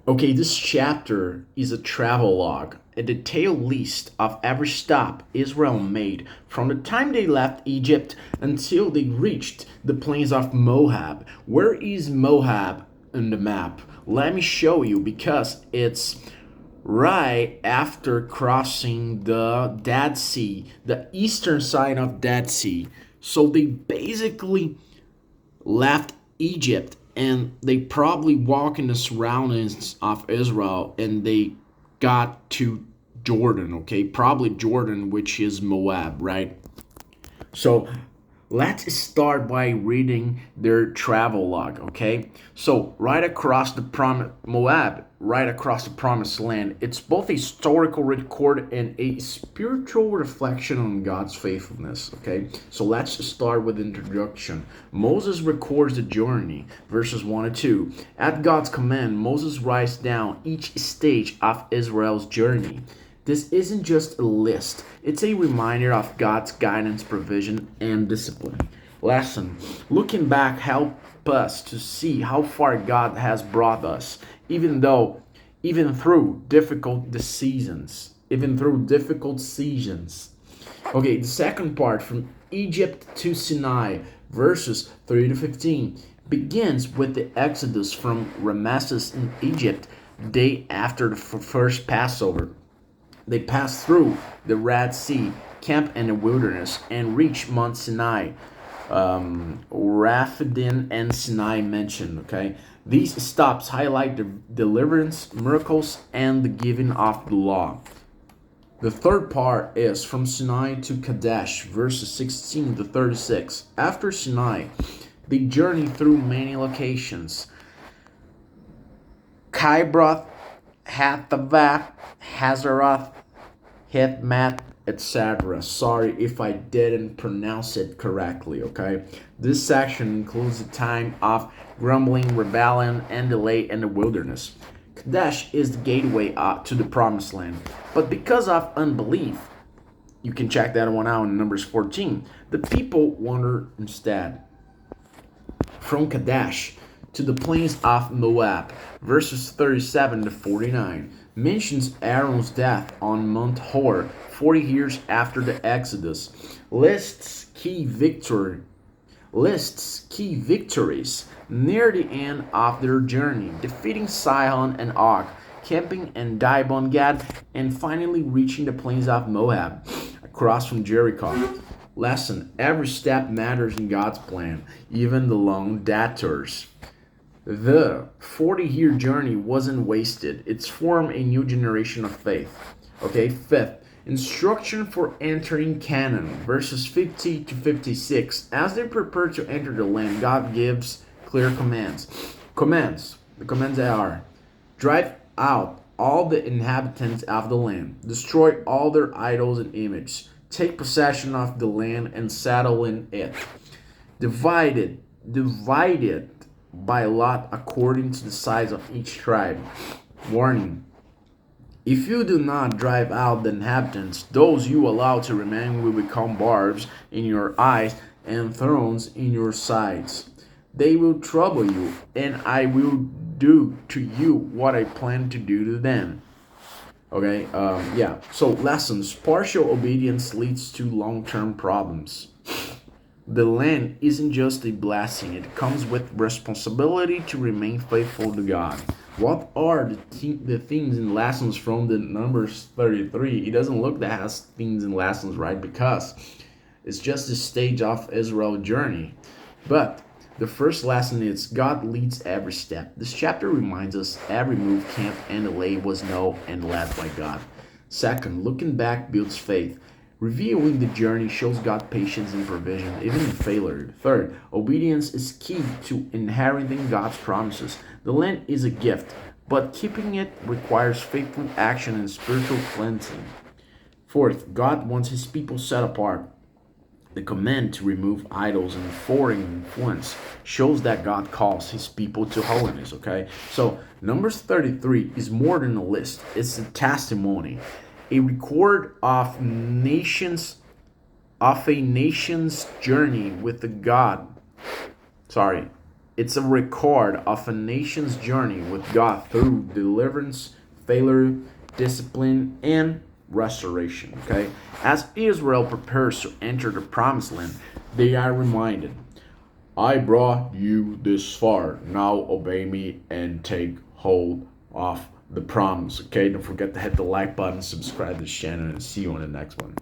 Okay, this chapter is a travelogue, a detailed list of every stop Israel made from the time they left Egypt until they reached the plains of Moab. Where is Moab on the map? Let me show you because it's right after crossing the Dead Sea, the eastern side of Dead Sea. So they basically left Egypt and they probably walk in the surroundings of Israel and they got to Jordan, okay? Probably Jordan, which is Moab, right? So let's start by reading their travel log, okay? So right across the Moab, right across the promised land, it's both a historical record and a spiritual reflection on God's faithfulness, okay? So let's start with the introduction. Moses records the journey, verses 1 and 2. At God's command, Moses writes down each stage of Israel's journey. This isn't just a list, it's a reminder of God's guidance, provision, and discipline. Lesson: looking back help us to see how far God has brought us, even through difficult seasons. Even through difficult seasons. Okay, the second part from Egypt to Sinai, verses 3 to 15, begins with the exodus from Ramesses in Egypt, day after the first Passover. They passed through the Red Sea, camped in the wilderness, and reached Mount Sinai. Raphidim and Sinai mentioned. Okay, these stops highlight the deliverance, miracles, and the giving of the law. The third part is from Sinai to Kadesh, verses 16 to 36. After Sinai, they journey through many locations: Kibroth, Hattavah, Hazeroth, Hitmat, etc. Sorry if I didn't pronounce it correctly, okay? This section includes the time of grumbling, rebellion, and delay in the wilderness. Kadesh is the gateway to the promised land, but because of unbelief, you can check that one out in Numbers 14, the people wander instead. From Kadesh to the plains of Moab, verses 37 to 49, mentions Aaron's death on Mount Hor 40 years after the Exodus, lists key victories near the end of their journey, defeating Sihon and Og, camping in Dibon Gad, and finally reaching the plains of Moab, across from Jericho. Lesson: every step matters in God's plan, even the long detours. The 40-year journey wasn't wasted. It's formed a new generation of faith. Okay, fifth, instruction for entering Canaan, verses 50 to 56. As they prepare to enter the land, God gives clear commands. The commands are: drive out all the inhabitants of the land, destroy all their idols and images, take possession of the land and settle in it. Divided by lot according to the size of each tribe. Warning: if you do not drive out the inhabitants, those you allow to remain will become barbs in your eyes and thorns in your sides. They will trouble you, and I will do to you what I plan to do to them. Okay, yeah. So, lessons: partial obedience leads to long term problems. The land isn't just a blessing, it comes with responsibility to remain faithful to God. What are the themes and lessons from the Numbers 33? It doesn't look that has themes and lessons, right? Because it's just the stage of Israel's journey. But the first lesson is God leads every step. This chapter reminds us every move, camp, and delay was known and led by God. Second, looking back builds faith. Reviewing the journey shows God's patience and provision, even in failure. Third, obedience is key to inheriting God's promises. The land is a gift, but keeping it requires faithful action and spiritual cleansing. Fourth, God wants his people set apart. The command to remove idols and foreign influence shows that God calls his people to holiness, okay? So, Numbers 33 is more than a list, it's a testimony, a record of a nation's journey with the God. Sorry. It's a record of a nation's journey with God through deliverance, failure, discipline, and restoration. Okay? As Israel prepares to enter the promised land, they are reminded, I brought you this far. Now obey me and take hold of the promise. Okay? Don't forget to hit the like button, subscribe to this channel, and see you on the next one.